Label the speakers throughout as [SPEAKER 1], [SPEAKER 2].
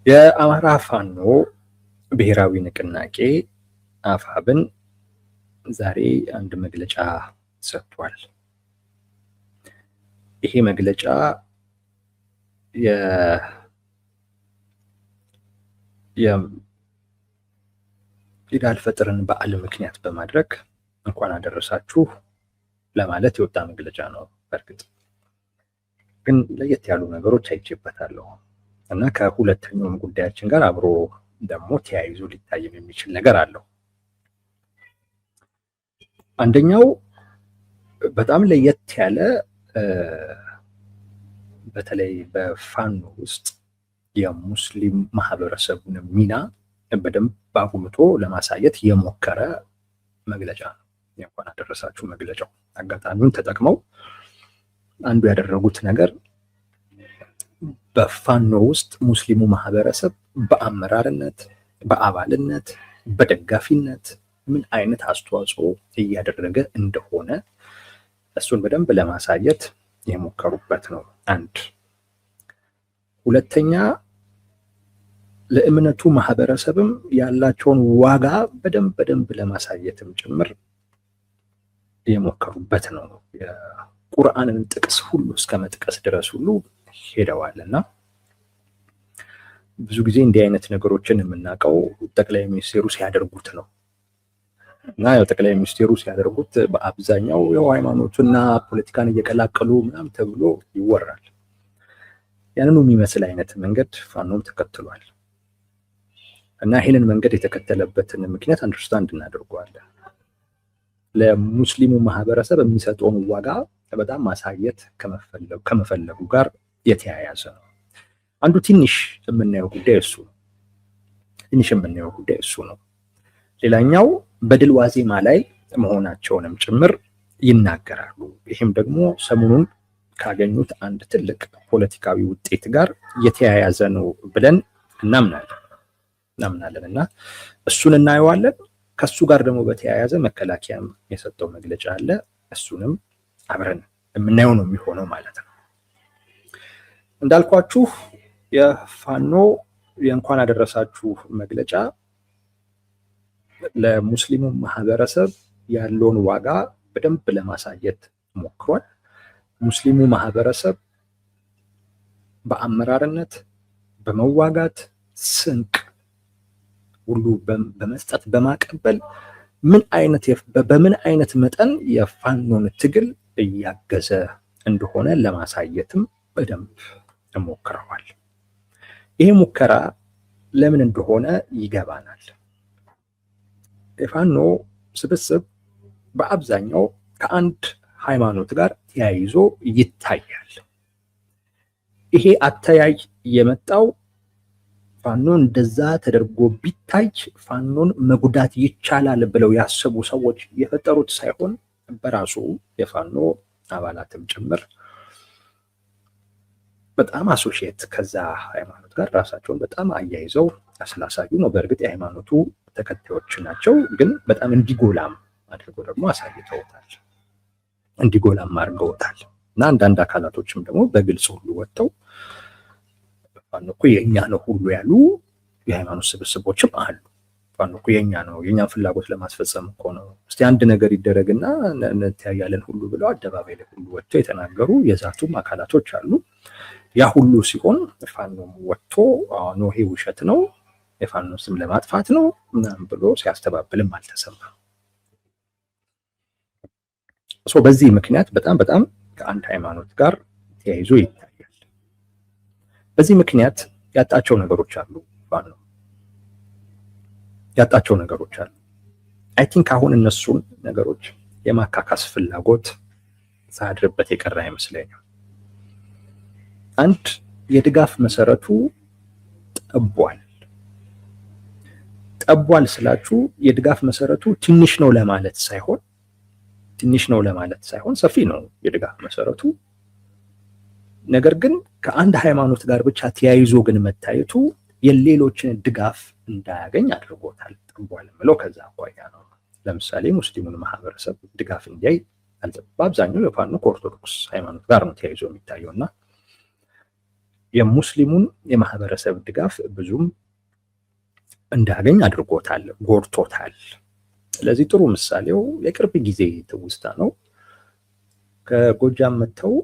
[SPEAKER 1] የአማራ ፋኖ ብሔራዊ ንቅናቄ አፋብን ዛሬ አንድ መግለጫ ሰጥቷል። ይሄ መግለጫ የኢድ አልፈጥርን በዓል ምክንያት በማድረግ እንኳን አደረሳችሁ ለማለት የወጣ መግለጫ ነው። በእርግጥ ግን ለየት ያሉ ነገሮች አይቼበታለሁ እና ከሁለተኛውም ጉዳያችን ጋር አብሮ ደግሞ ተያይዞ ሊታይም የሚችል ነገር አለው። አንደኛው በጣም ለየት ያለ በተለይ በፋኖ ውስጥ የሙስሊም ማህበረሰቡን ሚና በደንብ አጉልቶ ለማሳየት የሞከረ መግለጫ ነው። እንኳን አደረሳችሁ መግለጫው አጋጣሚውን ተጠቅመው አንዱ ያደረጉት ነገር በፋኖ ውስጥ ሙስሊሙ ማህበረሰብ በአመራርነት፣ በአባልነት፣ በደጋፊነት ምን አይነት አስተዋጽኦ እያደረገ እንደሆነ እሱን በደንብ ለማሳየት የሞከሩበት ነው። አንድ ሁለተኛ ለእምነቱ ማህበረሰብም ያላቸውን ዋጋ በደንብ ለማሳየትም ጭምር የሞከሩበት ነው። የቁርአንን ጥቅስ ሁሉ እስከ መጥቀስ ድረስ ሁሉ ሄደዋልና ብዙ ጊዜ እንዲህ አይነት ነገሮችን የምናውቀው ጠቅላይ ሚኒስቴሩ ሲያደርጉት ነው እና ያው ጠቅላይ ሚኒስቴሩ ሲያደርጉት በአብዛኛው ያው ሃይማኖትና ፖለቲካን እየቀላቀሉ ምናምን ተብሎ ይወራል። ያንኑ የሚመስል አይነት መንገድ ፋኖም ተከትሏል እና ይህንን መንገድ የተከተለበትን ምክንያት አንደርስታንድ እናደርገዋለን። ለሙስሊሙ ማህበረሰብ የሚሰጠውን ዋጋ በጣም ማሳየት ከመፈለጉ ጋር የተያያዘ ነው። አንዱ ትንሽ የምናየው ጉዳይ እሱ ነው። ሌላኛው በድል ዋዜማ ላይ መሆናቸውንም ጭምር ይናገራሉ። ይህም ደግሞ ሰሞኑን ካገኙት አንድ ትልቅ ፖለቲካዊ ውጤት ጋር የተያያዘ ነው ብለን እናምናለን እና እሱን እናየዋለን። ከሱ ጋር ደግሞ በተያያዘ መከላከያም የሰጠው መግለጫ አለ። እሱንም አብረን የምናየው ነው የሚሆነው ማለት ነው። እንዳልኳችሁ የፋኖ የእንኳን አደረሳችሁ መግለጫ ለሙስሊሙ ማህበረሰብ ያለውን ዋጋ በደንብ ለማሳየት ሞክሯል። ሙስሊሙ ማህበረሰብ በአመራርነት፣ በመዋጋት ስንቅ ሁሉ በመስጠት በማቀበል በምን አይነት መጠን የፋኖን ትግል እያገዘ እንደሆነ ለማሳየትም በደንብ ሞክረዋል። ይሄ ሙከራ ለምን እንደሆነ ይገባናል። የፋኖ ስብስብ በአብዛኛው ከአንድ ሃይማኖት ጋር ተያይዞ ይታያል። ይሄ አተያይ የመጣው ፋኖ እንደዛ ተደርጎ ቢታይ ፋኖን መጉዳት ይቻላል ብለው ያሰቡ ሰዎች የፈጠሩት ሳይሆን በራሱ የፋኖ አባላትም ጭምር በጣም አሶሺየት ከዛ ሃይማኖት ጋር ራሳቸውን በጣም አያይዘው ስላሳዩ ነው። በእርግጥ የሃይማኖቱ ተከታዮች ናቸው፣ ግን በጣም እንዲጎላም አድርገው ደግሞ አሳይተውታል፣ እንዲጎላም አድርገውታል እና አንዳንድ አካላቶችም ደግሞ በግልጽ ሁሉ ወጥተው ፋኖ እኮ የኛ ነው ሁሉ ያሉ የሃይማኖት ስብስቦችም አሉ። ፋኖ እኮ የኛ ነው፣ የኛን ፍላጎት ለማስፈጸም እኮ ነው፣ እስቲ አንድ ነገር ይደረግና እንተያያለን ሁሉ ብለው አደባባይ ላይ ሁሉ ወጥተው የተናገሩ የዛቱም አካላቶች አሉ። ያ ሁሉ ሲሆን ፋኖም ወጥቶ ነው ይሄ ውሸት ነው፣ የፋኖ ስም ለማጥፋት ነው ምናምን ብሎ ሲያስተባብልም አልተሰማም። በዚህ ምክንያት በጣም ከአንድ ሃይማኖት ጋር ተያይዞ ይታያል። በዚህ ምክንያት ያጣቸው ነገሮች አሉ። ፋኖ ያጣቸው ነገሮች አሉ። አይ ቲንክ አሁን እነሱን ነገሮች የማካካስ ፍላጎት ሳያድርበት የቀረ አይመስለኝም። አንድ የድጋፍ መሰረቱ ጠቧል ስላችሁ የድጋፍ መሰረቱ ትንሽ ነው ለማለት ሳይሆን ሰፊ ነው የድጋፍ መሰረቱ። ነገር ግን ከአንድ ሃይማኖት ጋር ብቻ ተያይዞ ግን መታየቱ የሌሎችን ድጋፍ እንዳያገኝ አድርጎታል። ጠቧል የምለው ከዛ አኳያ ነው። ለምሳሌ ሙስሊሙን ማህበረሰብ ድጋፍ እንዲያይ በአብዛኛው የፋኖ ከኦርቶዶክስ ሃይማኖት ጋር ነው ተያይዞ የሚታየው እና የሙስሊሙን የማህበረሰብ ድጋፍ ብዙም እንዳገኝ አድርጎታል፣ ጎድቶታል። ስለዚህ ጥሩ ምሳሌው የቅርብ ጊዜ ትውስታ ነው። ከጎጃም መጥተው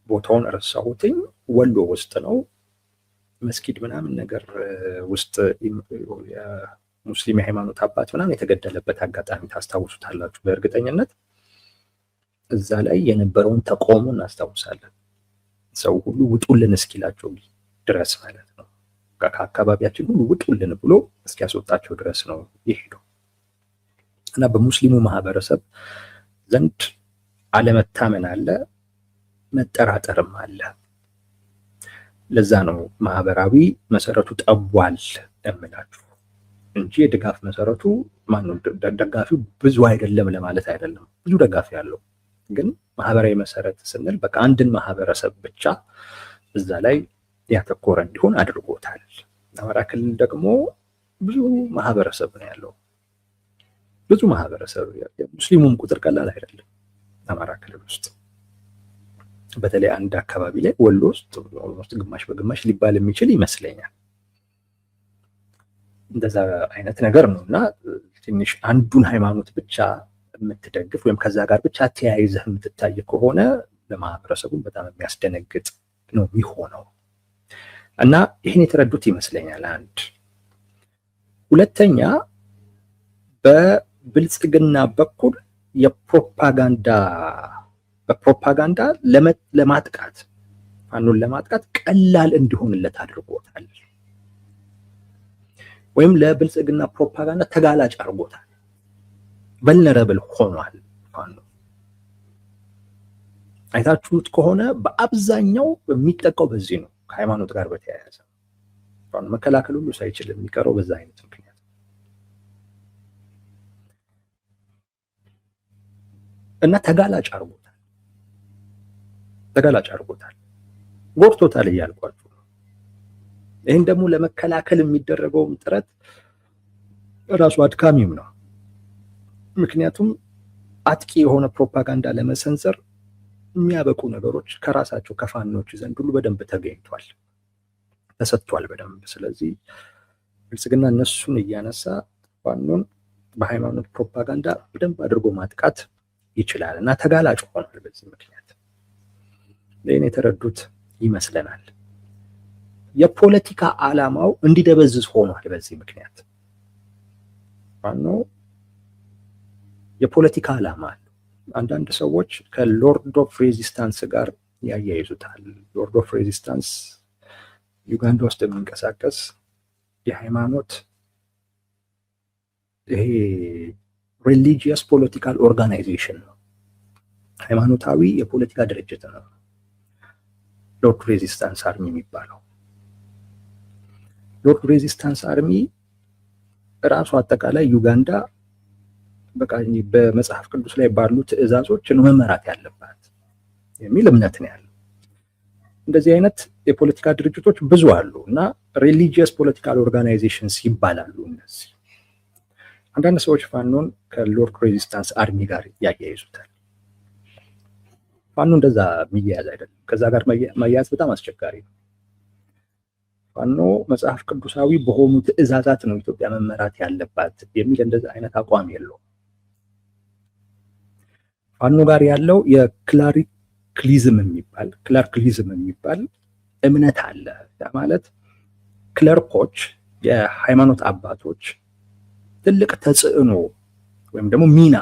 [SPEAKER 1] ቦታውን ረሳሁትኝ፣ ወሎ ውስጥ ነው መስጊድ ምናምን ነገር ውስጥ የሙስሊም የሃይማኖት አባት ምናምን የተገደለበት አጋጣሚ ታስታውሱታላችሁ በእርግጠኝነት። እዛ ላይ የነበረውን ተቃውሞ እናስታውሳለን። ሰው ሁሉ ውጡልን እስኪላቸው ድረስ ማለት ነው። ከአካባቢያችን ሁሉ ውጡልን ብሎ እስኪያስወጣቸው ድረስ ነው የሄደው እና በሙስሊሙ ማህበረሰብ ዘንድ አለመታመን አለ፣ መጠራጠርም አለ። ለዛ ነው ማህበራዊ መሰረቱ ጠቧል እምላችሁ እንጂ የድጋፍ መሰረቱ ማነው ደጋፊው ብዙ አይደለም ለማለት አይደለም። ብዙ ደጋፊ ያለው ግን ማህበራዊ መሰረት ስንል በቃ አንድን ማህበረሰብ ብቻ እዛ ላይ ያተኮረ እንዲሆን አድርጎታል። አማራ ክልል ደግሞ ብዙ ማህበረሰብ ነው ያለው፣ ብዙ ማህበረሰብ። የሙስሊሙም ቁጥር ቀላል አይደለም አማራ ክልል ውስጥ። በተለይ አንድ አካባቢ ላይ ወሎ ውስጥ ግማሽ በግማሽ ሊባል የሚችል ይመስለኛል። እንደዛ አይነት ነገር ነው እና ትንሽ አንዱን ሃይማኖት ብቻ የምትደግፍ ወይም ከዛ ጋር ብቻ ተያይዘህ የምትታይ ከሆነ ለማህበረሰቡ በጣም የሚያስደነግጥ ነው የሚሆነው እና ይህን የተረዱት ይመስለኛል። አንድ ሁለተኛ፣ በብልጽግና በኩል በፕሮፓጋንዳ ለማጥቃት ፋኖን ለማጥቃት ቀላል እንዲሆንለት አድርጎታል፣ ወይም ለብልጽግና ፕሮፓጋንዳ ተጋላጭ አድርጎታል። ቨልነረብል ሆኗል ፋኖ። አይታችሁት ከሆነ በአብዛኛው የሚጠቃው በዚህ ነው፣ ከሃይማኖት ጋር በተያያዘ ፋኖ መከላከል ሁሉ ሳይችል የሚቀረው በዛ አይነት ምክንያት እና ተጋላጭ አድርጎታል፣ ጎድቶታል እያልኳችሁ ነው። ይህን ደግሞ ለመከላከል የሚደረገውም ጥረት ራሱ አድካሚም ነው። ምክንያቱም አጥቂ የሆነ ፕሮፓጋንዳ ለመሰንዘር የሚያበቁ ነገሮች ከራሳቸው ከፋኖች ዘንድ ሁሉ በደንብ ተገኝቷል፣ ተሰጥቷል በደንብ። ስለዚህ ብልጽግና እነሱን እያነሳ ፋኖን በሃይማኖት ፕሮፓጋንዳ በደንብ አድርጎ ማጥቃት ይችላል እና ተጋላጭ ሆኗል በዚህ ምክንያት። ይህን የተረዱት ይመስለናል። የፖለቲካ ዓላማው እንዲደበዝዝ ሆኗል በዚህ ምክንያት። ፋኖ የፖለቲካ ዓላማ አለው። አንዳንድ ሰዎች ከሎርድ ኦፍ ሬዚስታንስ ጋር ያያይዙታል። ሎርድ ኦፍ ሬዚስታንስ ዩጋንዳ ውስጥ የሚንቀሳቀስ የሃይማኖት ይሄ ሪሊጂየስ ፖለቲካል ኦርጋናይዜሽን ነው፣ ሃይማኖታዊ የፖለቲካ ድርጅት ነው ሎርድ ሬዚስታንስ አርሚ የሚባለው። ሎርድ ሬዚስታንስ አርሚ ራሱ አጠቃላይ ዩጋንዳ በቃ በመጽሐፍ ቅዱስ ላይ ባሉ ትእዛዞች ነው መመራት ያለባት የሚል እምነት ነው ያለው። እንደዚህ አይነት የፖለቲካ ድርጅቶች ብዙ አሉ እና ሪሊጂየስ ፖለቲካል ኦርጋናይዜሽንስ ይባላሉ እነዚህ። አንዳንድ ሰዎች ፋኖን ከሎርድ ሬዚስታንስ አርሚ ጋር ያያይዙታል። ፋኖ እንደዛ የሚያያዝ አይደለም። ከዛ ጋር መያያዝ በጣም አስቸጋሪ ነው። ፋኖ መጽሐፍ ቅዱሳዊ በሆኑ ትእዛዛት ነው ኢትዮጵያ መመራት ያለባት የሚል እንደዛ አይነት አቋም የለውም። ፋኖ ጋር ያለው የክላርክሊዝም የሚባል እምነት አለ። ማለት ክለርኮች፣ የሃይማኖት አባቶች ትልቅ ተጽዕኖ ወይም ደግሞ ሚና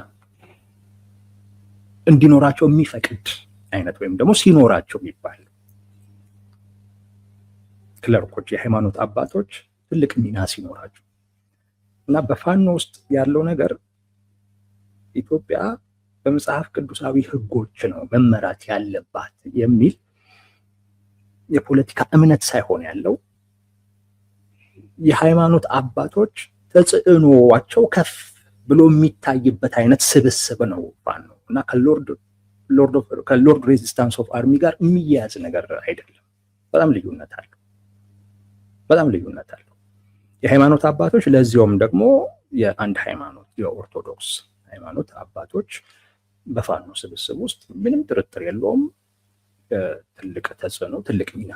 [SPEAKER 1] እንዲኖራቸው የሚፈቅድ አይነት ወይም ደግሞ ሲኖራቸው የሚባል ክለርኮች፣ የሃይማኖት አባቶች ትልቅ ሚና ሲኖራቸው እና በፋኖ ውስጥ ያለው ነገር ኢትዮጵያ በመጽሐፍ ቅዱሳዊ ሕጎች ነው መመራት ያለባት የሚል የፖለቲካ እምነት ሳይሆን ያለው የሃይማኖት አባቶች ተጽዕኖዋቸው ከፍ ብሎ የሚታይበት አይነት ስብስብ ነው ፋኖ እና ከሎርድ ሬዚስታንስ ኦፍ አርሚ ጋር የሚያያዝ ነገር አይደለም። በጣም ልዩነት አለው። የሃይማኖት አባቶች ለዚያውም ደግሞ የአንድ ሃይማኖት የኦርቶዶክስ ሃይማኖት አባቶች በፋኖ ስብስብ ውስጥ ምንም ጥርጥር የለውም ትልቅ ተጽዕኖ ትልቅ ሚና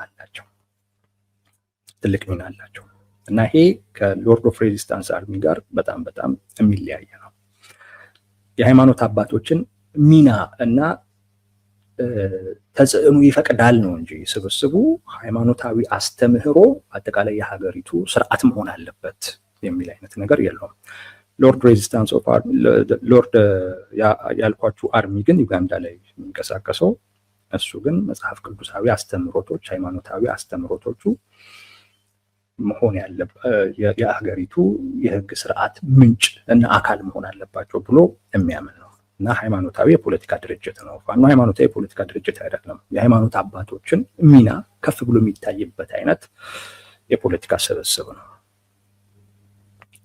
[SPEAKER 1] አላቸው እና ይሄ ከሎርድ ኦፍ ሬዚስታንስ አርሚ ጋር በጣም በጣም የሚለያየ ነው። የሃይማኖት አባቶችን ሚና እና ተጽዕኖ ይፈቅዳል ነው እንጂ ስብስቡ ሃይማኖታዊ አስተምህሮ አጠቃላይ የሀገሪቱ ስርዓት መሆን አለበት የሚል አይነት ነገር የለውም። ሎርድ ሬዚስታንስ ኦፍ አርሚ ሎርድ ያልኳችሁ አርሚ ግን ዩጋንዳ ላይ የሚንቀሳቀሰው እሱ ግን መጽሐፍ ቅዱሳዊ አስተምህሮቶች ሃይማኖታዊ አስተምህሮቶቹ መሆን የሀገሪቱ የህግ ስርዓት ምንጭ እና አካል መሆን አለባቸው ብሎ የሚያምን ነው እና ሃይማኖታዊ የፖለቲካ ድርጅት ነው። ፋኖ ሃይማኖታዊ የፖለቲካ ድርጅት አይደለም። የሃይማኖት አባቶችን ሚና ከፍ ብሎ የሚታይበት አይነት የፖለቲካ ስብስብ ነው።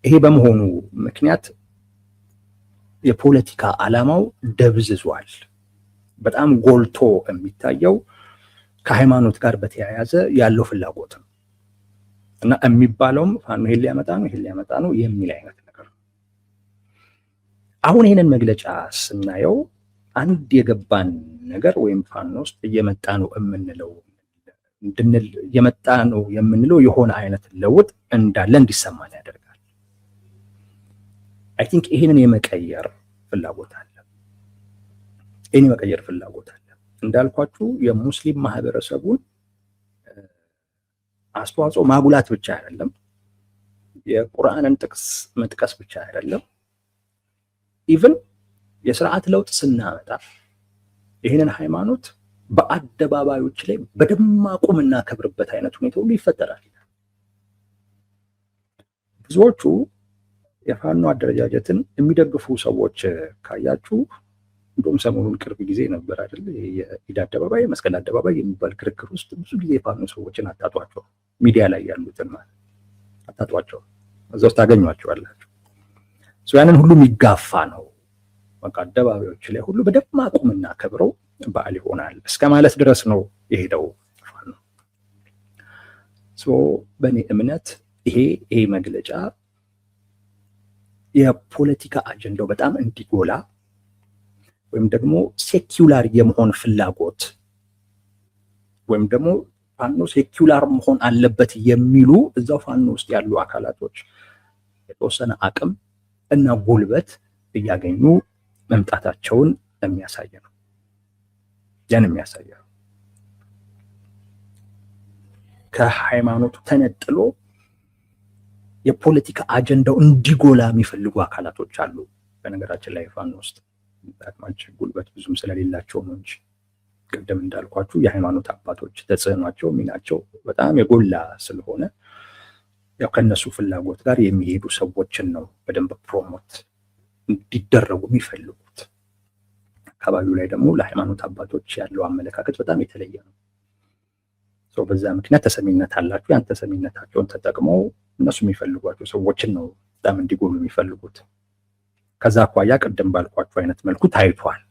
[SPEAKER 1] ይሄ በመሆኑ ምክንያት የፖለቲካ ዓላማው ደብዝዟል። በጣም ጎልቶ የሚታየው ከሃይማኖት ጋር በተያያዘ ያለው ፍላጎት ነው እና የሚባለውም ፋኖ ይሄን ሊያመጣ ነው የሚል አይነት ነገር ነው። አሁን ይሄንን መግለጫ ስናየው አንድ የገባን ነገር ወይም ፋኖ ውስጥ እየመጣ ነው የምንለው የሆነ አይነት ለውጥ እንዳለ እንዲሰማን ያደርጋል። አይ ቲንክ ይሄንን የመቀየር ፍላጎት አለ። እንዳልኳችሁ የሙስሊም ማህበረሰቡን አስተዋጽኦ ማጉላት ብቻ አይደለም፣ የቁርአንን ጥቅስ መጥቀስ ብቻ አይደለም። ኢቭን የስርዓት ለውጥ ስናመጣ ይህንን ሃይማኖት በአደባባዮች ላይ በደማቁ የምናከብርበት አይነት ሁኔታ ሁሉ ይፈጠራል። ብዙዎቹ የፋኖ አደረጃጀትን የሚደግፉ ሰዎች ካያችሁ እንደውም ሰሞኑን ቅርብ ጊዜ ነበር አይደል የኢድ አደባባይ መስቀል አደባባይ የሚባል ክርክር ውስጥ ብዙ ጊዜ የፋኖ ሰዎችን አታጧቸው፣ ሚዲያ ላይ ያሉትን ማለት አታጧቸው፣ እዛ ውስጥ ታገኟቸዋላችሁ። ያንን ሁሉ የሚጋፋ ነው። በቃ አደባባዮች ላይ ሁሉ በደማቁ የምናከብረው በዓል ይሆናል እስከ ማለት ድረስ ነው የሄደው ፋኖ። በእኔ እምነት ይሄ መግለጫ የፖለቲካ አጀንዳው በጣም እንዲጎላ ወይም ደግሞ ሴኩላር የመሆን ፍላጎት ወይም ደግሞ ፋኖ ሴኩላር መሆን አለበት የሚሉ እዛው ፋኖ ውስጥ ያሉ አካላቶች የተወሰነ አቅም እና ጉልበት እያገኙ መምጣታቸውን የሚያሳይ ነው። ከሃይማኖቱ ተነጥሎ የፖለቲካ አጀንዳው እንዲጎላ የሚፈልጉ አካላቶች አሉ። በነገራችን ላይ ፋኖ ውስጥ አቅማቸው ጉልበት ብዙም ስለሌላቸው ነው እንጂ ቅድም እንዳልኳችሁ የሃይማኖት አባቶች ተጽዕኗቸው ሚናቸው በጣም የጎላ ስለሆነ ያው ከነሱ ፍላጎት ጋር የሚሄዱ ሰዎችን ነው በደንብ ፕሮሞት እንዲደረጉ የሚፈልጉት። አካባቢው ላይ ደግሞ ለሃይማኖት አባቶች ያለው አመለካከት በጣም የተለየ ነው። በዛ ምክንያት ተሰሚነት አላቸው። ያን ተሰሚነታቸውን ተጠቅመው እነሱ የሚፈልጓቸው ሰዎችን ነው በጣም እንዲጎሉ የሚፈልጉት። ከዛ አኳያ ቅድም ባልኳቸው አይነት መልኩ ታይቷል።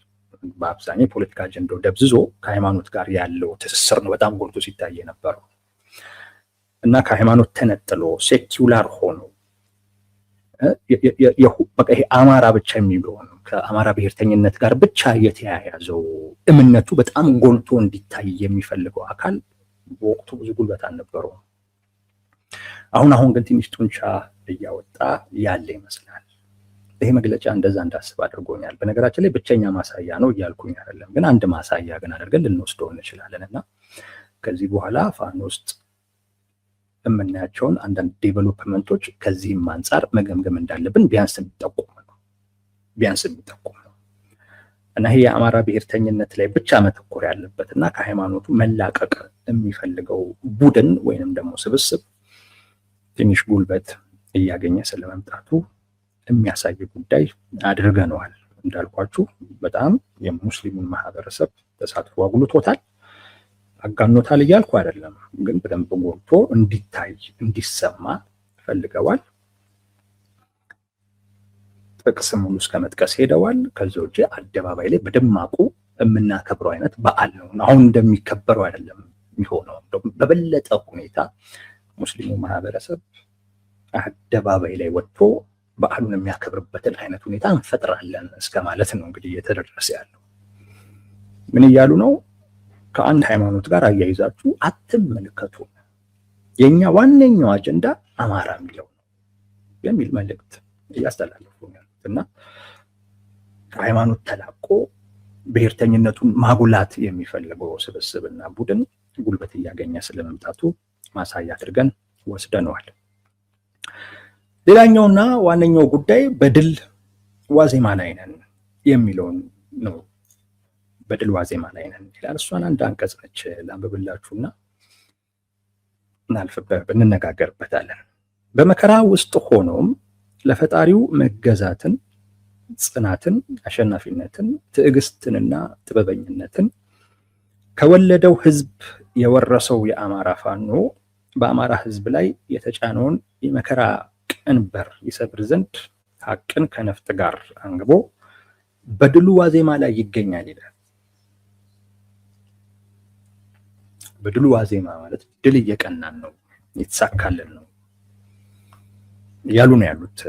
[SPEAKER 1] በአብዛኛው የፖለቲካ አጀንዳው ደብዝዞ ከሃይማኖት ጋር ያለው ትስስር ነው በጣም ጎልቶ ሲታይ የነበረው እና ከሃይማኖት ተነጥሎ ሴኩላር ሆኖ በቃ ይሄ አማራ ብቻ የሚለው ነው ከአማራ ብሔርተኝነት ጋር ብቻ የተያያዘው እምነቱ በጣም ጎልቶ እንዲታይ የሚፈልገው አካል በወቅቱ ብዙ ጉልበት አልነበረውም። አሁን ግን ትንሽ ጡንቻ እያወጣ ያለ ይመስላል። ይሄ መግለጫ እንደዛ እንዳስብ አድርጎኛል። በነገራችን ላይ ብቸኛ ማሳያ ነው እያልኩኝ አይደለም፣ ግን አንድ ማሳያ ግን አድርገን ልንወስደው እንችላለን እና ከዚህ በኋላ ፋኖ ውስጥ የምናያቸውን አንዳንድ ዴቨሎፕመንቶች ከዚህም አንጻር መገምገም እንዳለብን ቢያንስ የሚጠቁም ነው እና ይሄ የአማራ ብሔርተኝነት ላይ ብቻ መተኮር ያለበት እና ከሃይማኖቱ መላቀቅ የሚፈልገው ቡድን ወይንም ደግሞ ስብስብ ትንሽ ጉልበት እያገኘ ስለመምጣቱ የሚያሳይ ጉዳይ አድርገነዋል። እንዳልኳችሁ በጣም የሙስሊሙን ማህበረሰብ ተሳትፎ አጉልቶታል፣ አጋኖታል እያልኩ አይደለም፣ ግን በደንብ ጎልቶ እንዲታይ እንዲሰማ ፈልገዋል። ጥቅስ ሙሉ እስከ መጥቀስ ሄደዋል። ከዚህ ውጪ አደባባይ ላይ በደማቁ የምናከብረው አይነት በዓል ነው። አሁን እንደሚከበረው አይደለም የሚሆነው። በበለጠ ሁኔታ ሙስሊሙ ማህበረሰብ አደባባይ ላይ ወጥቶ በዓሉን የሚያከብርበትን አይነት ሁኔታ እንፈጥራለን እስከ ማለት ነው እንግዲህ እየተደረሰ ያለው። ምን እያሉ ነው? ከአንድ ሃይማኖት ጋር አያይዛችሁ አትመልከቱ። የኛ ዋነኛው አጀንዳ አማራ የሚለው ነው የሚል መልእክት እያስተላለፉ ያሉት እና ከሃይማኖት ተላቆ ብሔርተኝነቱን ማጉላት የሚፈልገው ስብስብና ቡድን ጉልበት እያገኘ ስለመምጣቱ ማሳያ አድርገን ወስደነዋል። ሌላኛውና ዋነኛው ጉዳይ በድል ዋዜማ ላይ ነን የሚለውን ነው። በድል ዋዜማ ላይ ነን ይላል። እሷን አንድ አንቀጽ ነች ላንብብላችሁና እንነጋገርበታለን። በመከራ ውስጥ ሆኖም ለፈጣሪው መገዛትን፣ ጽናትን፣ አሸናፊነትን፣ ትዕግስትንና ጥበበኝነትን ከወለደው ህዝብ የወረሰው የአማራ ፋኖ በአማራ ህዝብ ላይ የተጫነውን የመከራ ቀንበር ይሰብር ዘንድ ሀቅን ከነፍጥ ጋር አንግቦ በድሉ ዋዜማ ላይ ይገኛል ይላል። በድሉ ዋዜማ ማለት ድል እየቀናን ነው፣ የተሳካልን ነው እያሉ ነው ያሉት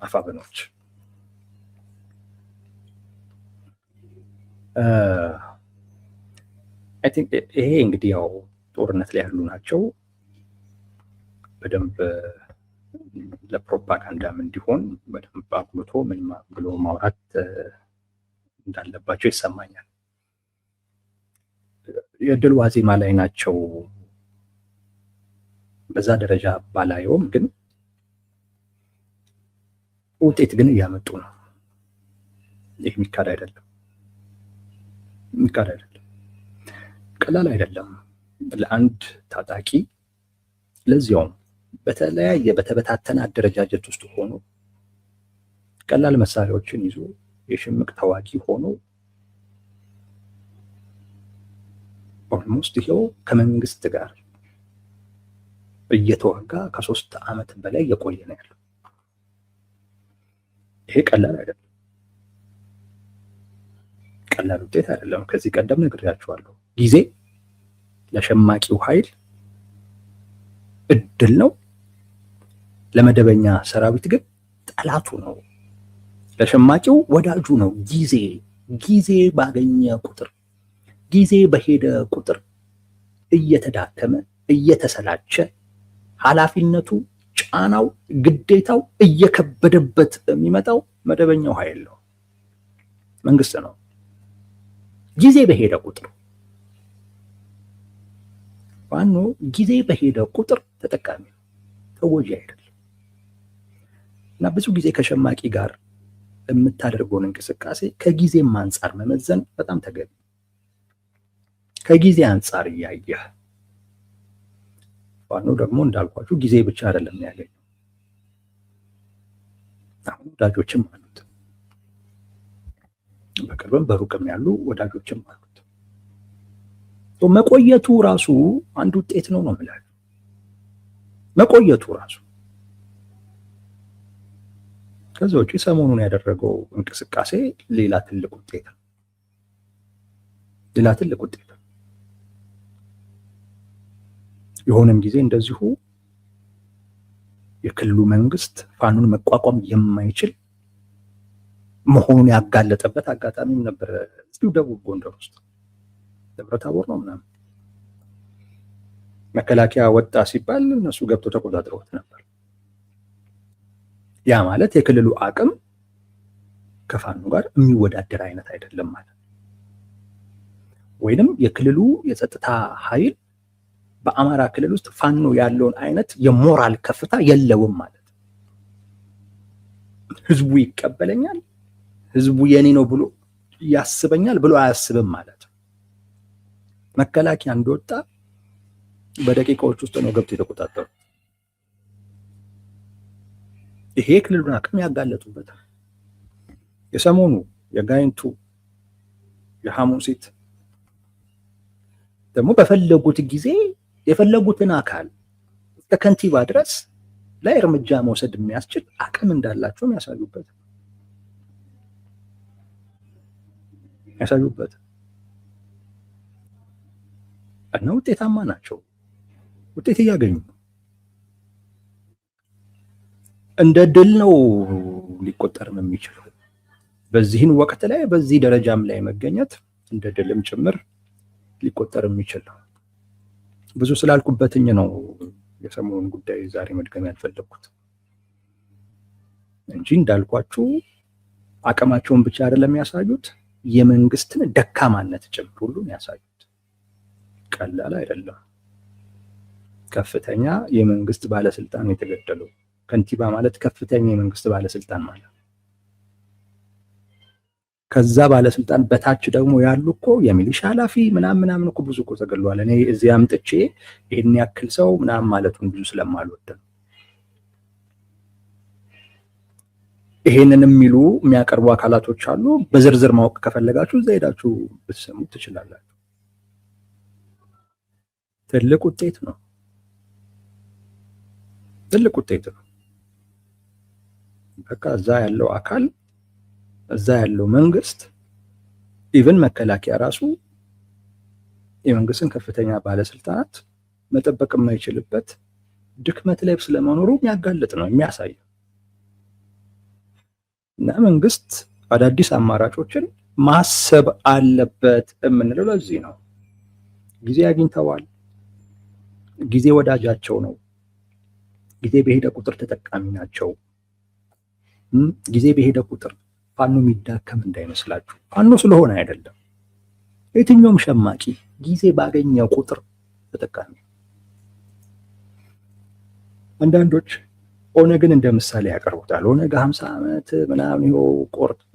[SPEAKER 1] አፋብኖች። አይ ቲንክ ይሄ እንግዲህ ያው ጦርነት ላይ ያሉ ናቸው። በደንብ ለፕሮፓጋንዳም እንዲሆን በደንብ አጉልቶ ምን ብሎ ማውራት እንዳለባቸው ይሰማኛል። የድል ዋዜማ ላይ ናቸው በዛ ደረጃ ባላየውም፣ ግን ውጤት ግን እያመጡ ነው። ይህ የሚካድ አይደለም፣ ቀላል አይደለም። ለአንድ ታጣቂ ለዚያውም በተለያየ በተበታተነ አደረጃጀት ውስጥ ሆኖ ቀላል መሳሪያዎችን ይዞ የሽምቅ ተዋጊ ሆኖ ኦልሞስት ይሄው ከመንግስት ጋር እየተዋጋ ከ3 ዓመት በላይ የቆየ ነው ያለው። ይሄ ቀላል አይደለም፣ ቀላል ውጤት አይደለም። ከዚህ ቀደም ነግሬያችኋለሁ። ጊዜ ለሸማቂው ኃይል እድል ነው፣ ለመደበኛ ሰራዊት ግን ጠላቱ ነው። ለሸማቂው ወዳጁ ነው። ጊዜ ባገኘ ቁጥር፣ ጊዜ በሄደ ቁጥር እየተዳከመ እየተሰላቸ ኃላፊነቱ፣ ጫናው፣ ግዴታው እየከበደበት የሚመጣው መደበኛው ኃይል ነው፣ መንግስት ነው። ጊዜ በሄደ ቁጥር ዋኖ ጊዜ በሄደ ቁጥር ተጠቃሚ ነው፣ ተጎጂ አይደለም። እና ብዙ ጊዜ ከሸማቂ ጋር የምታደርገውን እንቅስቃሴ ከጊዜም አንጻር መመዘን በጣም ተገቢ። ከጊዜ አንጻር እያየህ ፋኖ ደግሞ እንዳልኳችሁ ጊዜ ብቻ አይደለም ያገኘው፣ አሁን ወዳጆችም አሉት፣ በቅርብም በሩቅም ያሉ ወዳጆችም አሉት። መቆየቱ ራሱ አንድ ውጤት ነው የምላችሁ። መቆየቱ ራሱ ከዛ ውጪ ሰሞኑን ያደረገው እንቅስቃሴ ሌላ ትልቅ ውጤት ነው። የሆነም ጊዜ እንደዚሁ የክልሉ መንግስት ፋኖን መቋቋም የማይችል መሆኑን ያጋለጠበት አጋጣሚም ነበር። እዚሁ ደቡብ ጎንደር ውስጥ ደብረ ታቦር ነው ምናምን መከላከያ ወጣ ሲባል እነሱ ገብተው ተቆጣጥረውት ነበር። ያ ማለት የክልሉ አቅም ከፋኖ ጋር የሚወዳደር አይነት አይደለም ማለት፣ ወይንም የክልሉ የጸጥታ ኃይል በአማራ ክልል ውስጥ ፋኖ ያለውን አይነት የሞራል ከፍታ የለውም ማለት። ህዝቡ ይቀበለኛል፣ ህዝቡ የኔ ነው ብሎ ያስበኛል ብሎ አያስብም ማለት። መከላከያ እንደወጣ በደቂቃዎች ውስጥ ነው ገብቶ የተቆጣጠሩ። ይሄ ክልሉን አቅም ያጋለጡበት የሰሞኑ የጋይንቱ የሐሙሲት ደግሞ በፈለጉት ጊዜ የፈለጉትን አካል እስከ ከንቲባ ድረስ ላይ እርምጃ መውሰድ የሚያስችል አቅም እንዳላቸው ያሳዩበት እና ውጤታማ ናቸው። ውጤት እያገኙ እንደ ድል ነው ሊቆጠርም የሚችለው። በዚህን ወቅት ላይ በዚህ ደረጃም ላይ መገኘት እንደ ድልም ጭምር ሊቆጠር የሚችል ነው። ብዙ ስላልኩበትኝ ነው የሰሞኑን ጉዳይ ዛሬ መድገም ያልፈለግኩት እንጂ እንዳልኳችሁ አቅማቸውን ብቻ አይደለም ያሳዩት፣ የመንግስትን ደካማነት ጭምር ሁሉ ያሳዩት። ቀላል አይደለም። ከፍተኛ የመንግስት ባለስልጣን የተገደለው ከንቲባ ማለት ከፍተኛ የመንግስት ባለስልጣን ማለት። ከዛ ባለስልጣን በታች ደግሞ ያሉ እኮ የሚሊሻ ኃላፊ ምናምን እኮ ብዙ እኮ ተገድለዋል። እኔ እዚህ አምጥቼ ይሄን ያክል ሰው ምናምን ማለቱን ብዙ ስለማልወድ ነው። ይሄንን የሚሉ የሚያቀርቡ አካላቶች አሉ። በዝርዝር ማወቅ ከፈለጋችሁ እዛ ሄዳችሁ ብትሰሙ ትችላላችሁ። ትልቅ ውጤት ነው። ትልቅ ውጤት ነው። በቃ እዛ ያለው አካል እዛ ያለው መንግስት ኢቭን መከላከያ ራሱ የመንግስትን ከፍተኛ ባለስልጣናት መጠበቅ የማይችልበት ድክመት ላይ ስለመኖሩ የሚያጋልጥ ነው የሚያሳይ። እና መንግስት አዳዲስ አማራጮችን ማሰብ አለበት የምንለው ለዚህ ነው። ጊዜ አግኝተዋል። ጊዜ ወዳጃቸው ነው። ጊዜ በሄደ ቁጥር ተጠቃሚ ናቸው። ጊዜ በሄደ ቁጥር ፋኖ የሚዳከም እንዳይመስላችሁ። ፋኖ ስለሆነ አይደለም። የትኛውም ሸማቂ ጊዜ ባገኘ ቁጥር ተጠቃሚ። አንዳንዶች ኦነግን እንደ ምሳሌ ያቀርቡታል። ኦነግ 50 ዓመት ምናምን ይኸው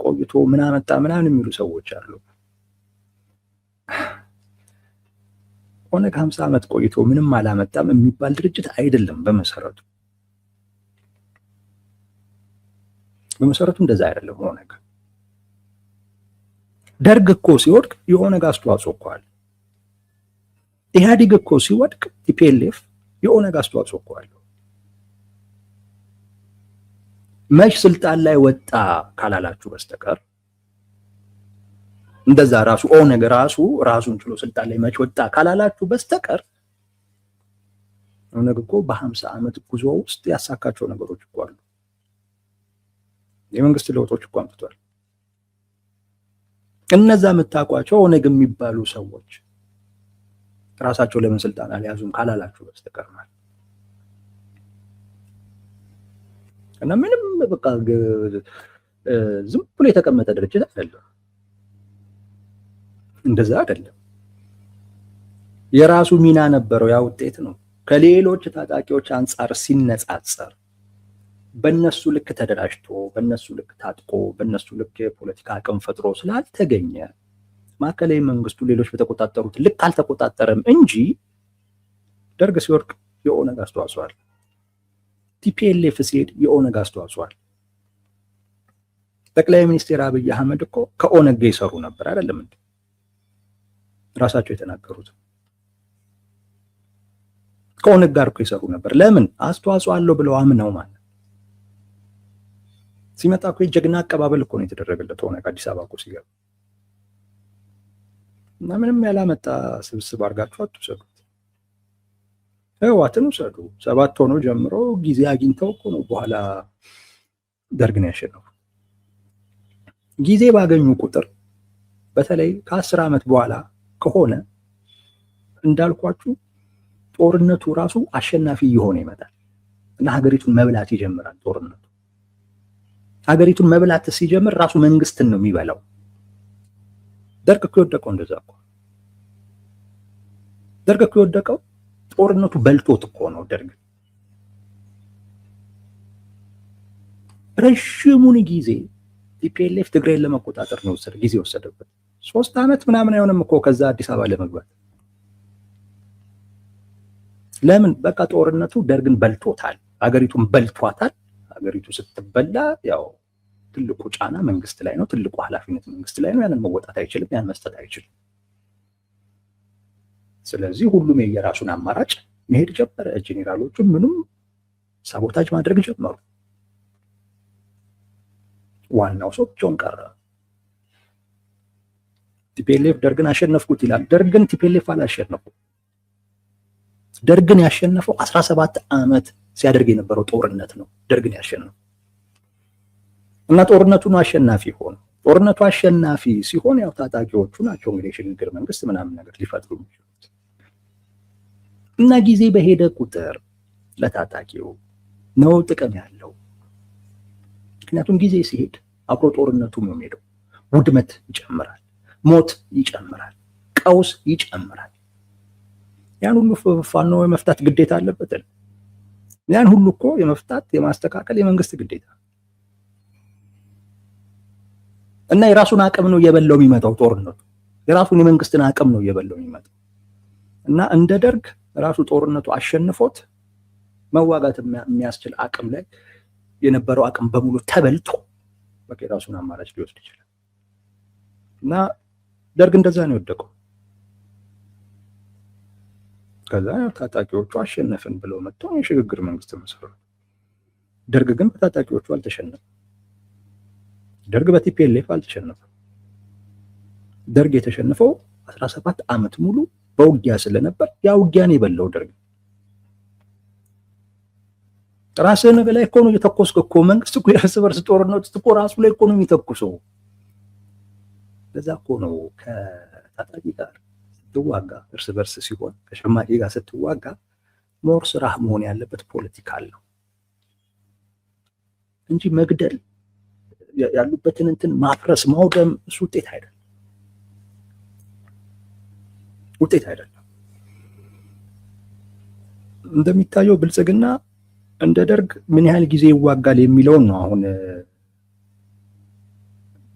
[SPEAKER 1] ቆይቶ ምን አመጣ ምናምን የሚሉ ሰዎች አሉ። ኦነግ 50 ዓመት ቆይቶ ምንም አላመጣም የሚባል ድርጅት አይደለም። በመሰረቱ እንደዛ አይደለም። ኦነግ ደርግ እኮ ሲወድቅ የኦነግ አስተዋጽኦ እኮ አለ። ኢህአዴግ እኮ ሲወድቅ ቲፒኤልኤፍ የኦነግ አስተዋጽኦ እኮ አለ። መች ስልጣን ላይ ወጣ ካላላችሁ በስተቀር እንደዛ ራሱ ኦነግ ራሱን ችሎ ስልጣን ላይ መች ወጣ ካላላችሁ በስተቀር ኦነግ እኮ በ50 ዓመት ጉዞ ውስጥ ያሳካቸው ነገሮች እኮ አሉ። የመንግስት ለውጦች እኮ አምጥቷል። እነዛ የምታውቋቸው ኦነግ የሚባሉ ሰዎች ራሳቸው ለምን ስልጣን አልያዙም ካላላችሁ በስተቀር ማለት እና ምንም በቃ ዝም ብሎ የተቀመጠ ድርጅት አይደለም። እንደዛ አይደለም። የራሱ ሚና ነበረው። ያ ውጤት ነው። ከሌሎች ታጣቂዎች አንጻር ሲነጻጸር በእነሱ ልክ ተደራጅቶ በእነሱ ልክ ታጥቆ በእነሱ ልክ የፖለቲካ አቅም ፈጥሮ ስላልተገኘ ማዕከላዊ መንግስቱ ሌሎች በተቆጣጠሩት ልክ አልተቆጣጠረም እንጂ ደርግ ሲወድቅ የኦነግ አስተዋጽኦ አለ። ቲፒኤልኤፍ ሲሄድ የኦነግ አስተዋጽኦ አለ። ጠቅላይ ሚኒስትር አብይ አህመድ እኮ ከኦነግ ጋር ይሰሩ ነበር አይደለም እንዴ? ራሳቸው የተናገሩት ከኦነግ ጋር እኮ ይሰሩ ነበር። ለምን? አስተዋጽኦ አለው ብለው አምነው ማለት። ሲመጣ እኮ የጀግና አቀባበል እኮ ነው የተደረገለት ኦነግ አዲስ አበባ እኮ ሲገባ። እና ምንም ያላመጣ ስብስብ አድርጋችሁ አትውሰዱት። ህወሓትን ውሰዱ። 7 ሆኖ ጀምሮ ጊዜ አግኝተው እኮ ነው በኋላ ደርግን ያሸነፉ። ጊዜ ባገኙ ቁጥር በተለይ ከ10 ዓመት በኋላ ከሆነ እንዳልኳችሁ ጦርነቱ ራሱ አሸናፊ እየሆነ ይመጣል እና ሀገሪቱን መብላት ይጀምራል። ጦርነቱ ሀገሪቱን መብላት ሲጀምር ራሱ መንግስትን ነው የሚበላው። ደርግ እኮ የወደቀው እንደዛ እኮ። ደርግ እኮ የወደቀው ጦርነቱ በልቶት እኮ ነው። ደርግ ረዥሙን ጊዜ ቲፒኤልኤፍ ትግራይን ለመቆጣጠር ነው ጊዜ ወሰደበት። 3 ዓመት ምናምን አይሆንም እኮ ከዛ አዲስ አበባ ለመግባት። ለምን? በቃ ጦርነቱ ደርግን በልቶታል፣ ሀገሪቱን በልቷታል። ሀገሪቱ ስትበላ ያው ትልቁ ጫና መንግስት ላይ ነው፣ ትልቁ ኃላፊነት መንግስት ላይ ነው። ያንን መወጣት አይችልም፣ ያን መስጠት አይችልም። ስለዚህ ሁሉም የየራሱን አማራጭ መሄድ ጀመረ። ጄኔራሎቹ ምንም ሳቦታጅ ማድረግ ጀመሩ። ዋናው ሰው ብቻውን ቀረ። ቲፒኤልኤፍ ደርግን አሸነፍኩት ይላል። ደርግን ቲፒኤልኤፍ አላሸነፈው። ደርግን ያሸነፈው 17 ዓመት ሲያደርግ የነበረው ጦርነት ነው ደርግን ያሸነፈው። እና ጦርነቱን አሸናፊ ሆነ። ጦርነቱ አሸናፊ ሲሆን ያው ታጣቂዎቹ ናቸው እንግዲህ የሽግግር መንግስት ምናምን ነገር ሊፈጥሩ የሚችሉት እና ጊዜ በሄደ ቁጥር ለታጣቂው ነው ጥቅም ያለው። ምክንያቱም ጊዜ ሲሄድ አብሮ ጦርነቱ ነው የሚሄደው። ውድመት ይጨምራል፣ ሞት ይጨምራል፣ ቀውስ ይጨምራል። ያን ሁሉ ፋኖ የመፍታት ግዴታ አለበት። ያን ሁሉ እኮ የመፍታት የማስተካከል የመንግስት ግዴታ እና የራሱን አቅም ነው እየበላው የሚመጣው ጦርነቱ። የራሱን የመንግስትን አቅም ነው እየበላው የሚመጣው እና እንደ ደርግ ራሱ ጦርነቱ አሸንፎት መዋጋት የሚያስችል አቅም ላይ የነበረው አቅም በሙሉ ተበልቶ በቃ የራሱን አማራጭ ሊወስድ ይችላል። እና ደርግ እንደዛ ነው የወደቀው። ከዛ ታጣቂዎቹ አሸነፍን ብለው መጥተው የሽግግር መንግስት መሰረቱ። ደርግ ግን በታጣቂዎቹ አልተሸነፈም። ደርግ በቲፒኤልኤፍ አልተሸነፈም። ደርግ የተሸነፈው 17 ዓመት ሙሉ በውጊያ ስለነበር ያ ውጊያን የበላው ደርግ። ራስህን በላይ እኮ ነው እየተኮስክ እኮ። መንግስት እኮ የእርስ በርስ ጦርነት እኮ ራሱ ላይ እኮ ነው የሚተኩሰው። ለዛ እኮ ነው ከታጣቂ ጋር ስትዋጋ እርስ በርስ ሲሆን ከሸማቂ ጋር ስትዋጋ ሞር ስራህ መሆን ያለበት ፖለቲካል ነው እንጂ መግደል ያሉበትን እንትን ማፍረስ ማውደም እሱ ውጤት አይደለም። እንደሚታየው ብልጽግና እንደ ደርግ ምን ያህል ጊዜ ይዋጋል የሚለውን ነው አሁን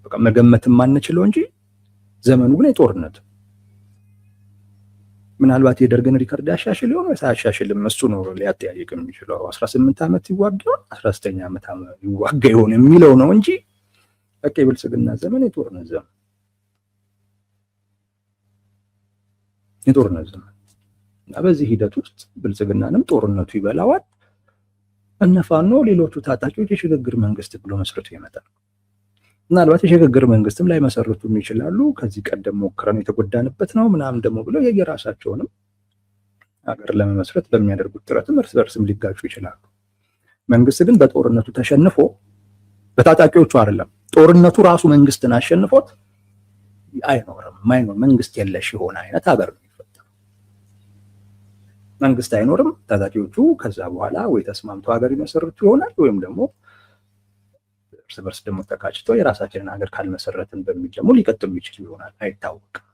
[SPEAKER 1] በቃ መገመትም ማንችለው እንጂ ዘመኑ ግን የጦርነት ምናልባት የደርግን ሪከርድ ያሻሽል ይሆን ወይስ አያሻሽልም? እሱ ነው ሊያጠያይቅ የሚችለው። 18 ዓመት ይዋጋ 19 ዓመት ይዋጋ ይሆን የሚለው ነው እንጂ በቃ የብልጽግና ዘመን የጦርነት ዘመን እና በዚህ ሂደት ውስጥ ብልጽግናንም ጦርነቱ ይበላዋል። እነፋኖ ሌሎቹ ታጣቂዎች የሽግግር መንግስት ብሎ መስርቶ ይመጣል። ምናልባት የሽግግር መንግስትም ላይ መሰረቱም ይችላሉ። ከዚህ ቀደም ሞክረን የተጎዳንበት ነው ምናምን ደግሞ ብለው የየራሳቸውንም ሀገር ለመመስረት በሚያደርጉት ጥረትም እርስ በርስም ሊጋጩ ይችላሉ። መንግስት ግን በጦርነቱ ተሸንፎ በታጣቂዎቹ አይደለም፣ ጦርነቱ ራሱ መንግስትን አሸንፎት አይኖርም። መንግስት የለሽ የሆነ አይነት ሀገር ነው የሚፈጠረው። መንግስት አይኖርም። ታጣቂዎቹ ከዛ በኋላ ወይ ተስማምተው ሀገር ይመሰርቱ ይሆናል ወይም ደግሞ እርስ በርስ ደግሞ ተቃጭተው የራሳችንን ሀገር ካልመሰረትን በሚል ደግሞ ሊቀጥሉ ይችሉ ይሆናል፣ አይታወቅም።